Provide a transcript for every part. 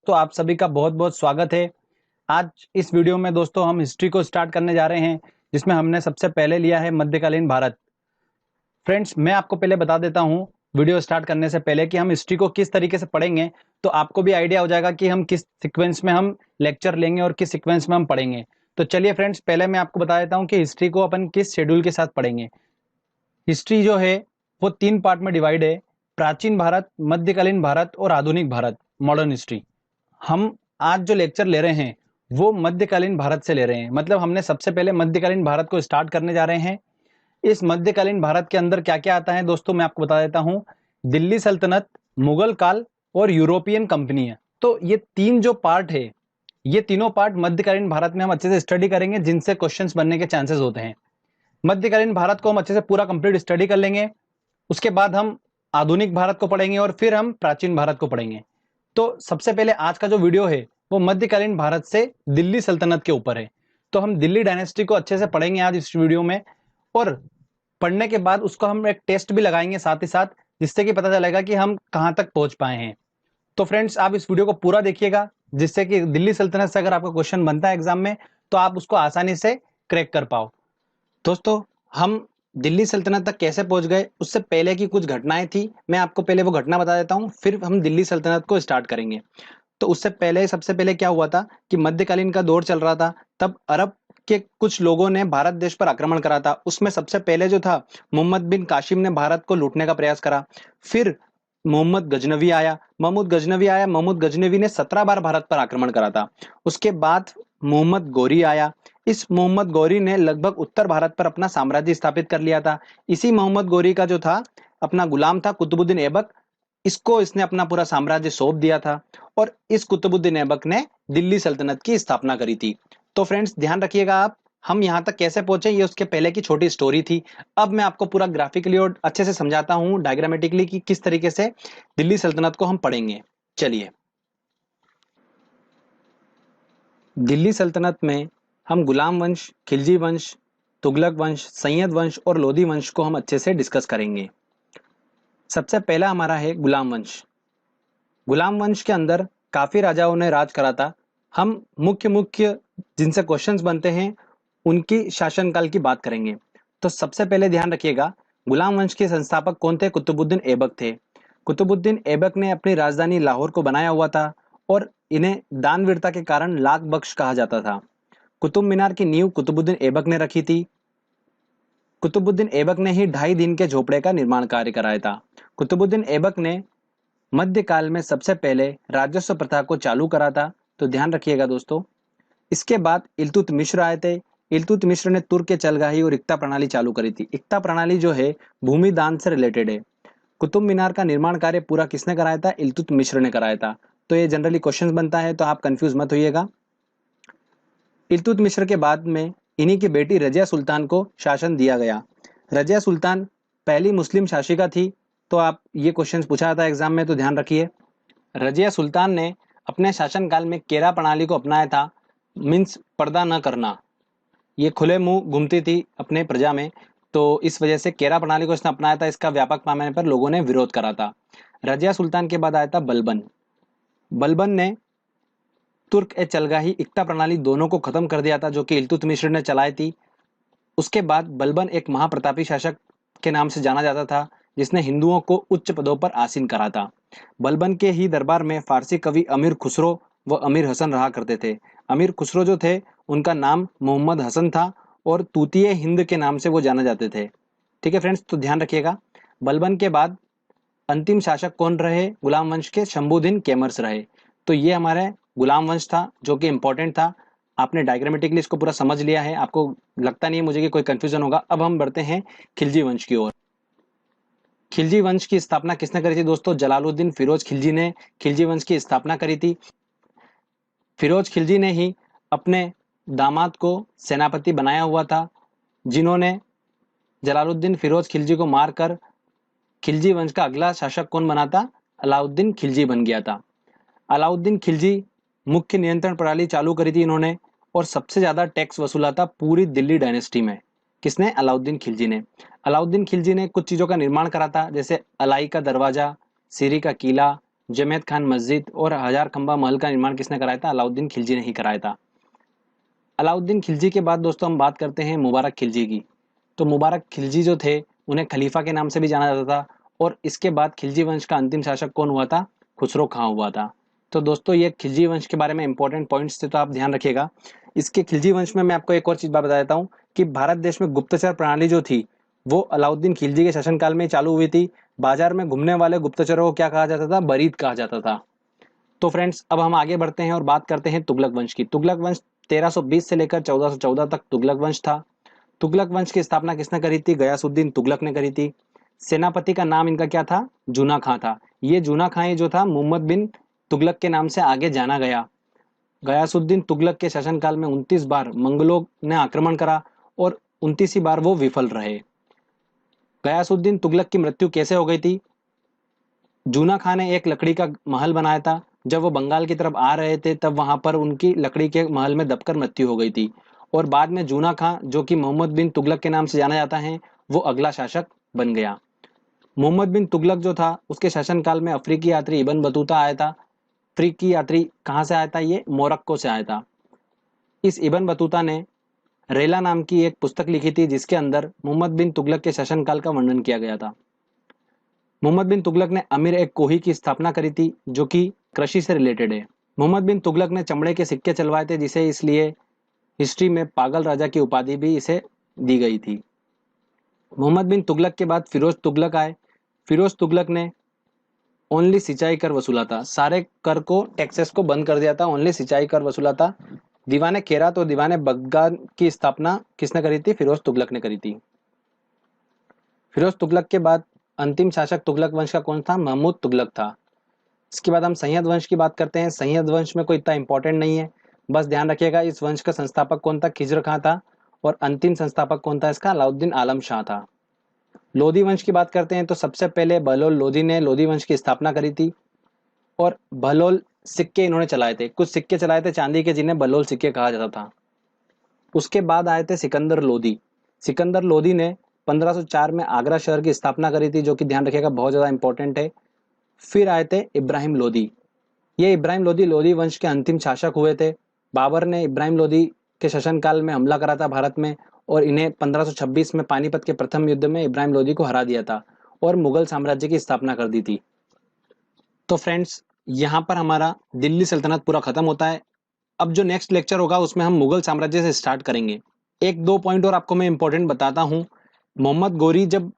तो आप सभी का बहुत बहुत स्वागत है। आज इस वीडियो में दोस्तों हम हिस्ट्री को स्टार्ट करने जा रहे हैं, जिसमें हमने सबसे पहले लिया है मध्यकालीन भारत। फ्रेंड्स, मैं आपको पहले बता देता हूं वीडियो स्टार्ट करने से पहले कि हम हिस्ट्री को किस तरीके से पढ़ेंगे, तो आपको भी आइडिया हो जाएगा कि हम किस सीक्वेंस में हम लेक्चर लेंगे और किस सीक्वेंस में हम पढ़ेंगे। तो चलिए फ्रेंड्स, पहले मैं आपको बता देता हूँ कि हिस्ट्री को अपन किस शेड्यूल के साथ पढ़ेंगे। हिस्ट्री जो है वो 3 पार्ट में डिवाइड है: प्राचीन भारत, मध्यकालीन भारत और आधुनिक भारत, मॉडर्न हिस्ट्री। हम आज जो लेक्चर ले रहे हैं वो मध्यकालीन भारत से ले रहे हैं, मतलब हमने सबसे पहले मध्यकालीन भारत को स्टार्ट करने जा रहे हैं। इस मध्यकालीन भारत के अंदर क्या क्या आता है दोस्तों, मैं आपको बता देता हूं। दिल्ली सल्तनत, मुगल काल और यूरोपियन कंपनियां। तो ये तीन जो पार्ट है, ये तीनों पार्ट मध्यकालीन भारत में हम अच्छे से स्टडी करेंगे, जिनसे क्वेश्चंस बनने के चांसेस होते हैं। मध्यकालीन भारत को हम अच्छे से पूरा कंप्लीट स्टडी कर लेंगे। उसके बाद हम आधुनिक भारत को पढ़ेंगे और फिर हम प्राचीन भारत को पढ़ेंगे। तो सबसे पहले आज का जो वीडियो है वो मध्यकालीन भारत से दिल्ली सल्तनत के ऊपर है। तो हम दिल्ली डायनेस्टी को अच्छे से पढ़ेंगे आज इस वीडियो में, और पढ़ने के बाद उसको हम एक टेस्ट भी लगाएंगे साथ ही साथ, जिससे कि पता चलेगा कि हम कहां तक पहुंच पाए हैं। तो फ्रेंड्स, आप इस वीडियो को पूरा देखिएगा, जिससे कि दिल्ली सल्तनत से अगर आपका क्वेश्चन बनता है एग्जाम में तो आप उसको आसानी से क्रैक कर पाओ। दोस्तों, हम दिल्ली सल्तनत तक कैसे पहुंच गए उससे पहले की कुछ घटनाएं थी, मैं आपको पहले वो घटना बता देता हूं, फिर हम दिल्ली सल्तनत को स्टार्ट करेंगे। तो उससे पहले सबसे पहले क्या हुआ था कि मध्यकालीन का दौर चल रहा था, तब अरब के कुछ लोगों ने भारत देश पर आक्रमण करा था। उसमें सबसे पहले जो था, मोहम्मद बिन कासिम ने भारत को लूटने का प्रयास करा। फिर मोहम्मद गजनवी ने 17 बार भारत पर आक्रमण करा था। उसके बाद मोहम्मद गौरी आया। इस मोहम्मद गौरी ने लगभग उत्तर भारत पर अपना साम्राज्य स्थापित कर लिया था। इसी मोहम्मद गौरी का जो था अपना गुलाम था कुतुबुद्दीन ऐबक, इसको इसने अपना पूरा साम्राज्य सौंप दिया था, और इस कुतुबुद्दीन ऐबक ने दिल्ली सल्तनत की स्थापना करी थी। तो फ्रेंड्स, ध्यान रखिएगा आप, हम यहाँ तक कैसे पहुंचे ये उसके पहले की छोटी स्टोरी थी। अब मैं आपको पूरा ग्राफिकली और अच्छे से समझाता हूँ, डायग्रामेटिकली, कि किस तरीके से दिल्ली सल्तनत को हम पढ़ेंगे। चलिए, दिल्ली सल्तनत में हम गुलाम वंश, खिलजी वंश, तुगलक वंश, सैयद वंश और लोधी वंश को हम अच्छे से डिस्कस करेंगे। सबसे पहला हमारा है गुलाम वंश। गुलाम वंश के अंदर काफी राजाओं ने राज करा था। हम मुख्य मुख्य जिनसे क्वेश्चंस बनते हैं उनकी शासनकाल की बात करेंगे। तो सबसे पहले ध्यान रखिएगा, गुलाम वंश के संस्थापक कौन थे? कुतुबुद्दीन ऐबक थे। कुतुबुद्दीन ऐबक ने अपनी राजधानी लाहौर को बनाया हुआ था, और इन्हें दानवीरता के कारण लाख बख्श कहा जाता था। कुतुब मीनार की नींव कुतुबुद्दीन ऐबक ने रखी थी। कुतुबुद्दीन ऐबक ने ही 2.5 दिन के झोपड़े का निर्माण कार्य कराया था। कुतुबुद्दीन ऐबक ने मध्यकाल में सबसे पहले राजस्व प्रथा को चालू करा था। तो ध्यान रखिएगा दोस्तों। इसके बाद इल्तुतमिश आए थे। इल्तुतमिश ने तुर्क चलगाही और इक्ता प्रणाली चालू करी थी। इक्ता प्रणाली जो है भूमि दान से रिलेटेड है। कुतुब मीनार का निर्माण कार्य पूरा किसने कराया था? इल्तुतमिश ने कराया था। तो ये जनरली क्वेश्चन बनता है, तो आप कंफ्यूज मत होइएगा। इल्तुतमिश के बाद में इन्हीं की बेटी रजिया सुल्तान को शासन दिया गया। रजिया सुल्तान पहली मुस्लिम शासिका थी। तो आप ये क्वेश्चन पूछा था एग्जाम में, तो ध्यान रखिए। रजिया सुल्तान ने अपने शासनकाल में केरा प्रणाली को अपनाया था, मीन्स पर्दा न करना। ये खुले मुंह घूमती थी अपने प्रजा में, तो इस वजह से केरा प्रणाली को इसने अपनाया था। इसका व्यापक पैमाने पर लोगों ने विरोध करा था। रजिया सुल्तान के बाद आया था बलबन। बलबन ने तुर्क ए चलगाही इक्ता प्रणाली दोनों को खत्म कर दिया था, जो कि इल्तुतमिश ने चलाई थी। उसके बाद बलबन एक महाप्रतापी शासक के नाम से जाना जाता था, जिसने हिंदुओं को उच्च पदों पर आसीन करा था। बलबन के ही दरबार में फारसी कवि अमीर खुसरो व अमीर हसन रहा करते थे। अमीर खुसरो जो थे उनका नाम मोहम्मद हसन था, और तूतिए हिंद के नाम से वो जाने जाते थे। ठीक है फ्रेंड्स, तो ध्यान रखिएगा। बलबन के बाद अंतिम शासक कौन रहे गुलाम वंश के? शंभुद्दीन कैमर्स रहे। तो ये हमारे गुलाम वंश था, जो कि इंपॉर्टेंट था। आपने डायग्रामेटिकली इसको पूरा समझ लिया है, आपको लगता नहीं है मुझे कि कोई कंफ्यूजन होगा। अब हम बढ़ते हैं खिलजी वंश की ओर। खिलजी वंश की स्थापना किसने करी थी दोस्तों? जलालुद्दीन फिरोज खिलजी ने खिलजी वंश की स्थापना करी थी। फिरोज खिलजी ने ही अपने दामाद को सेनापति बनाया हुआ था, जिन्होंने जलालुद्दीन फिरोज खिलजी को मारकर खिलजी वंश का अगला शासक कौन बना था? अलाउद्दीन खिलजी बन गया था। अलाउद्दीन खिलजी मुख्य नियंत्रण प्रणाली चालू करी थी इन्होंने, और सबसे ज्यादा टैक्स वसूला था पूरी दिल्ली डायनेस्टी में। किसने? अलाउद्दीन खिलजी ने। अलाउद्दीन खिलजी ने कुछ चीजों का निर्माण करा था, जैसे अलाई का दरवाजा, सीरी का किला, जमेद खान मस्जिद और हजार खंबा महल का निर्माण किसने कराया था? अलाउद्दीन खिलजी ने ही कराया था। अलाउद्दीन खिलजी के बाद दोस्तों हम बात करते हैं मुबारक खिलजी की। तो मुबारक खिलजी जो थे उन्हें खलीफा के नाम से भी जाना जाता था, और इसके बाद खिलजी वंश का अंतिम शासक कौन हुआ था? खुसरो खां हुआ था। तो दोस्तों ये खिलजी वंश के बारे में इंपॉर्टेंट पॉइंट्स थे, तो आप ध्यान रखिएगा। इसके खिलजी वंश में मैं आपको एक और चीज बता देता हूँ कि भारत देश में गुप्तचर प्रणाली जो थी वो अलाउद्दीन खिलजी के शासनकाल में चालू हुई थी। बाजार में घूमने वाले गुप्तचरों को क्या कहा जाता था? बरीद कहा जाता था। तो फ्रेंड्स अब हम आगे बढ़ते हैं और बात करते हैं तुगलक वंश की। तुगलक वंश 1320 से लेकर 1414 तक तुगलक वंश था। तुगलक वंश की स्थापना किसने करी थी? गयासुद्दीन तुगलक ने करी थी। सेनापति का नाम इनका क्या था? जूना खां था। ये जूना खां ही जो था मोहम्मद बिन तुगलक के नाम से आगे जाना गया। गयासुद्दीन तुगलक के शासनकाल में 29 बार मंगलों ने आक्रमण करा और 29ही बार वो विफल रहे। गयासुद्दीन तुगलक की मृत्यु कैसे हो गई थी? जूना खां ने एक लकड़ी का महल बनाया था। जब वो बंगाल की तरफ आ रहे थे तब वहां पर उनकी लकड़ी के महल में दबकर मृत्यु हो गई थी, और बाद में जूना खां जो कि मोहम्मद बिन तुगलक के नाम से जाना जाता है वो अगला शासक बन गया। मोहम्मद बिन तुगलक जो था उसके शासनकाल में अफ्रीकी यात्री इब्न बतूता आया था। अफ्रीकी यात्री कहाँ से आया था? ये मोरक्को से आया था। इस इब्न बतूता ने रेला नाम की एक पुस्तक लिखी थी जिसके अंदर मोहम्मद बिन तुगलक के शासनकाल का वर्णन किया गया था। मोहम्मद बिन तुगलक ने अमीर एक कोही की स्थापना करी थी जो कि कृषि से रिलेटेड है। मोहम्मद बिन तुगलक ने चमड़े के सिक्के चलवाए थे, जिसे इसलिए हिस्ट्री में पागल राजा की उपाधि भी इसे दी गई थी। मोहम्मद बिन तुगलक के बाद फिरोज तुगलक आए। फिरोज तुगलक ने ओनली सिंचाई कर वसूला था। सारे कर को, टैक्सेस को बंद कर दिया था, ओनली सिंचाई कर वसूला था। दीवाने खेरात और दीवाने बगदाद की स्थापना किसने करी थी? फिरोज तुगलक ने करी थी। फिरोज तुगलक के बाद अंतिम शासक तुगलक वंश का कौन था? महमूद तुगलक था। इसके बाद हम सैयद वंश की बात करते हैं। सैयद वंश में कोई इतना इंपॉर्टेंट नहीं है, बस ध्यान रखिएगा इस वंश का संस्थापक कौन था? खिज्र खां था। और अंतिम संस्थापक कौन था इसका? अलाउद्दीन आलम शाह था। लोधी वंश की बात करते हैं तो सबसे पहले बहलोल लोधी ने लोधी वंश की स्थापना करी थी, और बहलोल सिक्के इन्होंने चलाए थे। कुछ सिक्के चलाए थे चांदी के जिन्हें बहलोल सिक्के कहा जाता था। उसके बाद आए थे सिकंदर लोधी। सिकंदर लोधी ने 1504 में आगरा शहर की स्थापना करी थी, जो कि ध्यान रखिएगा बहुत ज्यादा इंपॉर्टेंट है। फिर आए थे इब्राहिम लोधी। ये इब्राहिम लोधी लोधी वंश के अंतिम शासक हुए थे। बाबर ने इब्राहिम लोधी के शासनकाल में हमला करा था भारत में, और इन्हें 1526 में पानीपत के प्रथम युद्ध में इब्राहिम लोधी को हरा दिया था और मुगल साम्राज्य की स्थापना कर दी थी। तो फ्रेंड्स यहाँ पर हमारा दिल्ली सल्तनत पूरा खत्म होता है। अब जो नेक्स्ट लेक्चर होगा उसमें हम मुगल साम्राज्य से स्टार्ट करेंगे। एक दो पॉइंट और आपको मैं इंपॉर्टेंट बताता हूँ। मोहम्मद गोरी जब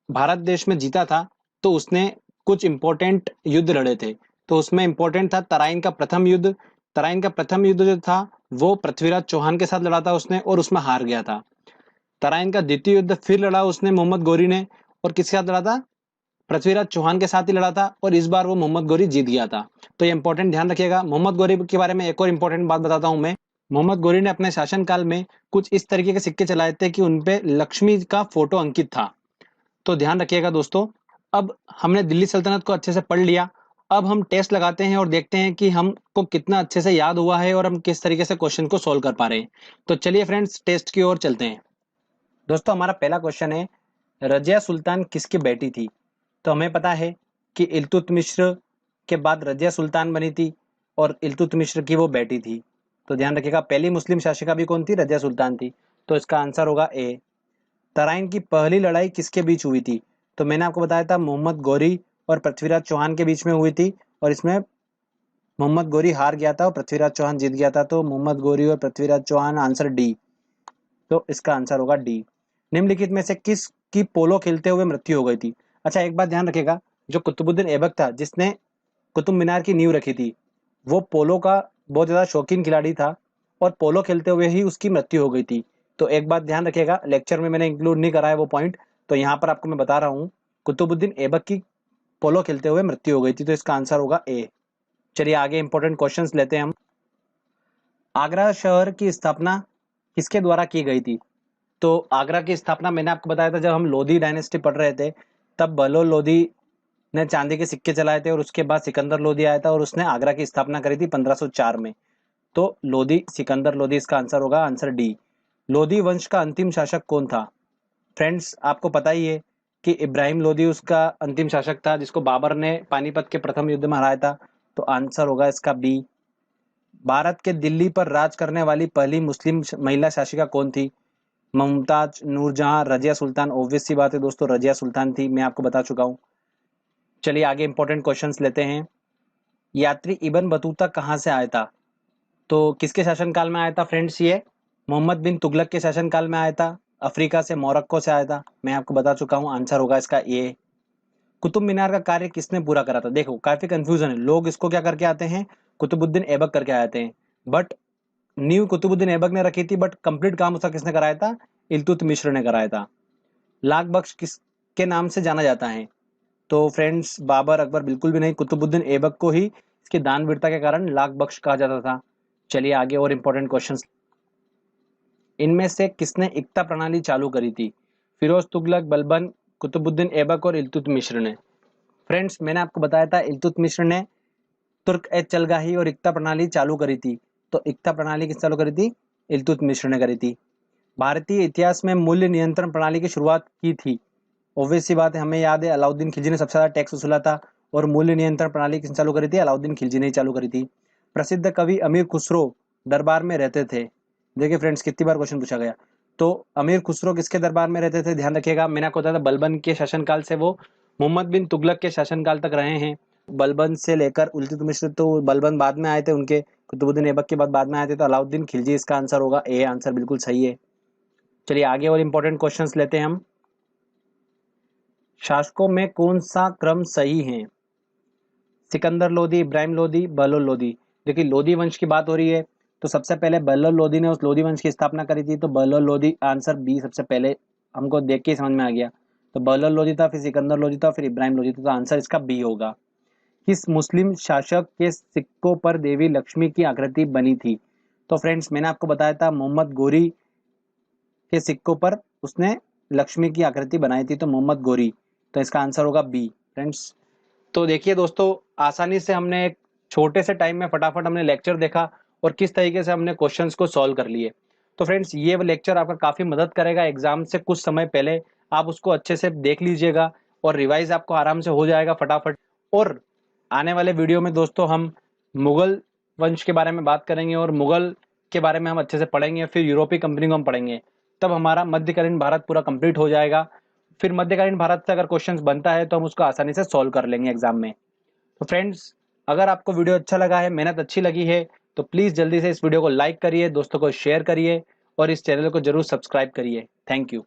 भारत देश में जीता था तो उसने कुछ इंपॉर्टेंट युद्ध लड़े थे। तो उसमें इंपॉर्टेंट था तराइन का प्रथम युद्ध। तराइन का प्रथम युद्ध जो था वो पृथ्वीराज चौहान के साथ लड़ा था उसने, और उसमें हार गया था। तराइन का द्वितीय युद्ध फिर लड़ा उसने मोहम्मद गोरी ने, और किसके साथ लड़ा था? पृथ्वीराज चौहान के साथ ही लड़ा था, और इस बार वो मोहम्मद गोरी जीत गया था। तो ये इंपॉर्टेंट ध्यान रखिएगा। मोहम्मद गोरी के बारे में एक और इंपॉर्टेंट बात बताता हूं मैं। मोहम्मद गोरी ने अपने शासनकाल में कुछ इस तरीके के सिक्के चलाए थे कि उनपे लक्ष्मी का फोटो अंकित था। तो ध्यान रखिएगा दोस्तों। अब हमने दिल्ली सल्तनत को अच्छे से पढ़ लिया। अब हम टेस्ट लगाते हैं और देखते हैं कि हमको कितना अच्छे से याद हुआ है और हम किस तरीके से क्वेश्चन को सोल्व कर पा रहे हैं। तो चलिए फ्रेंड्स टेस्ट की ओर चलते हैं। दोस्तों हमारा पहला क्वेश्चन है, रजिया सुल्तान किसकी बेटी थी? तो हमें पता है कि इल्तुतमिश के बाद रजिया सुल्तान बनी थी, और इल्तुतमिश की वो बेटी थी। तो ध्यान रखिएगा पहली मुस्लिम शासिका भी कौन थी? रजिया सुल्तान थी। तो इसका आंसर होगा ए। तराइन की पहली लड़ाई किसके बीच हुई थी? तो मैंने आपको बताया था मोहम्मद गौरी और पृथ्वीराज चौहान के बीच में हुई थी, और इसमें मोहम्मद गौरी हार गया था और पृथ्वीराज चौहान जीत गया था। तो मोहम्मद गौरी और पृथ्वीराज चौहान, आंसर डी। तो इसका आंसर होगा डी। निम्नलिखित में से किस की पोलो खेलते हुए मृत्यु हो गई थी? अच्छा एक बात ध्यान रखिएगा, जो कुतुबुद्दीन ऐबक था जिसने कुतुब मीनार की नींव रखी थी, वो पोलो का बहुत ज्यादा शौकीन खिलाड़ी था, और पोलो खेलते हुए ही उसकी मृत्यु हो गई थी। तो एक बात ध्यान रखिएगा, लेक्चर में मैंने इंक्लूड नहीं करा है वो पॉइंट, तो यहाँ पर आपको मैं बता रहा हूँ कुतुबुद्दीन ऐबक की पोलो खेलते हुए मृत्यु हो गई थी। तो इसका आंसर होगा ए। चलिए आगे इंपॉर्टेंट क्वेश्चंस लेते हैं हम। आगरा शहर की स्थापना किसके द्वारा की गई थी? तो आगरा की स्थापना मैंने आपको बताया था जब हम लोधी डायनेस्टी पढ़ रहे थे, तब बहलोल लोधी ने चांदी के सिक्के चलाए थे, और उसके बाद सिकंदर लोधी आया था और उसने आगरा की स्थापना करी थी 1504 में। तो लोधी, सिकंदर लोधी, इसका आंसर होगा आंसर डी। लोधी वंश का अंतिम शासक कौन था? फ्रेंड्स आपको पता ही है कि इब्राहिम लोदी उसका अंतिम शासक था जिसको बाबर ने पानीपत के प्रथम युद्ध में हराया था। तो आंसर होगा इसका बी। भारत के दिल्ली पर राज करने वाली पहली मुस्लिम महिला शासिका कौन थी? मुमताज, नूरजहां, रजिया सुल्तान। ऑब्वियस सी बात है दोस्तों, रजिया सुल्तान थी, मैं आपको बता चुका हूं। चलिए आगे इंपॉर्टेंट क्वेश्चंस लेते हैं। यात्री इब्न बतूता कहां से आया था? तो किसके शासनकाल में आया था फ्रेंड्स? ये मोहम्मद बिन तुगलक के शासनकाल में आया था। अफ्रीका से, मोरक्को से आया था, मैं आपको बता चुका हूं। आंसर होगा इसका ए। कुतुब मीनार का कार्य किसने पूरा करा था? देखो काफी कंफ्यूजन है, लोग इसको क्या करके आते हैं, कुतुबुद्दीन ऐबक करके आते हैं, बट नींव कुतुबुद्दीन ऐबक ने रखी थी, बट कंप्लीट काम उसका किसने कराया था? इल्तुतमिश ने कराया था। लाख बख्श किसके नाम से जाना जाता है? तो फ्रेंड्स बाबर, अकबर बिल्कुल भी नहीं, कुतुबुद्दीन ऐबक को ही इसकी दानवीरता के कारण लाख बख्श कहा जाता था। चलिए आगे और इंपॉर्टेंट क्वेश्चंस। इनमें से किसने इक्ता प्रणाली चालू करी थी? फिरोज तुगलक, बलबन, कुतुबुद्दीन ऐबक और इल्तुतमिश ने। फ्रेंड्स मैंने आपको बताया था इल्तुतमिश ने तुर्क ए चलगाही और इक्ता प्रणाली चालू करी थी। तो इक्ता प्रणाली किस चालू करी थी? इल्तुतमिश ने करी थी। भारतीय इतिहास में मूल्य नियंत्रण प्रणाली की शुरुआत की थी। ऑब्वियस सी बात है, हमें याद है अलाउद्दीन खिलजी ने सबसे ज्यादा टैक्स वसूला था, और मूल्य नियंत्रण प्रणाली किसने चालू करी थी? अलाउद्दीन खिलजी ने ही चालू करी थी। प्रसिद्ध कवि अमीर खुसरो दरबार में रहते थे। देखिए फ्रेंड्स कितनी बार क्वेश्चन पूछा गया। तो अमीर खुसरो किसके दरबार में रहते थे? ध्यान रखिएगा, मैंने आपको बताया था बलबन के शासनकाल से वो मोहम्मद बिन तुगलक के शासनकाल तक रहे हैं। बलबन से लेकर इल्तुतमिश, तो बलबन बाद में आए थे उनके, कुतुबुद्दीन ऐबक के बाद में आए थे, तो अलाउद्दीन खिलजी इसका आंसर होगा ए। आंसर बिल्कुल सही है। चलिए आगे और इंपॉर्टेंट क्वेश्चंस लेते हैं हम। शासकों में कौन सा क्रम सही है? सिकंदर लोदी, इब्राहिम लोदी, बहलोल लोदी। देखिए लोदी वंश की बात हो रही है, तो सबसे पहले बहलोल लोदी ने उस लोदी वंश की स्थापना करी थी, तो बहलोल लोदी आंसर बी सबसे पहले हमको देख के ही समझ में आ गया। तो बहलोल लोदी था, फिर सिकंदर लोदी था, फिर इब्राहिम लोदी था, तो आंसर इसका बी होगा। किस मुस्लिम शासक के सिक्कों पर देवी लक्ष्मी की आकृति बनी थी? तो फ्रेंड्स मैंने आपको बताया था मोहम्मद गोरी के सिक्कों पर उसने लक्ष्मी की आकृति बनाई थी, तो मोहम्मद गोरी, तो इसका आंसर होगा बी फ्रेंड्स। तो देखिए दोस्तों, आसानी से हमने एक छोटे से टाइम में फटाफट हमने लेक्चर देखा और किस तरीके से हमने क्वेश्चंस को सॉल्व कर लिए। तो फ्रेंड्स ये लेक्चर आपका काफी मदद करेगा एग्जाम से कुछ समय पहले, आप उसको अच्छे से देख लीजिएगा और रिवाइज आपको आराम से हो जाएगा फटाफट। और आने वाले वीडियो में दोस्तों हम मुगल वंश के बारे में बात करेंगे और मुगल के बारे में हम अच्छे से पढ़ेंगे, फिर यूरोपीय कंपनी को हम पढ़ेंगे, तब हमारा मध्यकालीन भारत पूरा कंप्लीट हो जाएगा। फिर मध्यकालीन भारत से अगर क्वेश्चंस बनता है तो हम उसको आसानी से सॉल्व कर लेंगे एग्जाम में। तो फ्रेंड्स अगर आपको वीडियो अच्छा लगा है, मेहनत अच्छी लगी है, तो प्लीज जल्दी से इस वीडियो को लाइक करिए, दोस्तों को शेयर करिए और इस चैनल को जरूर सब्सक्राइब करिए। Thank you.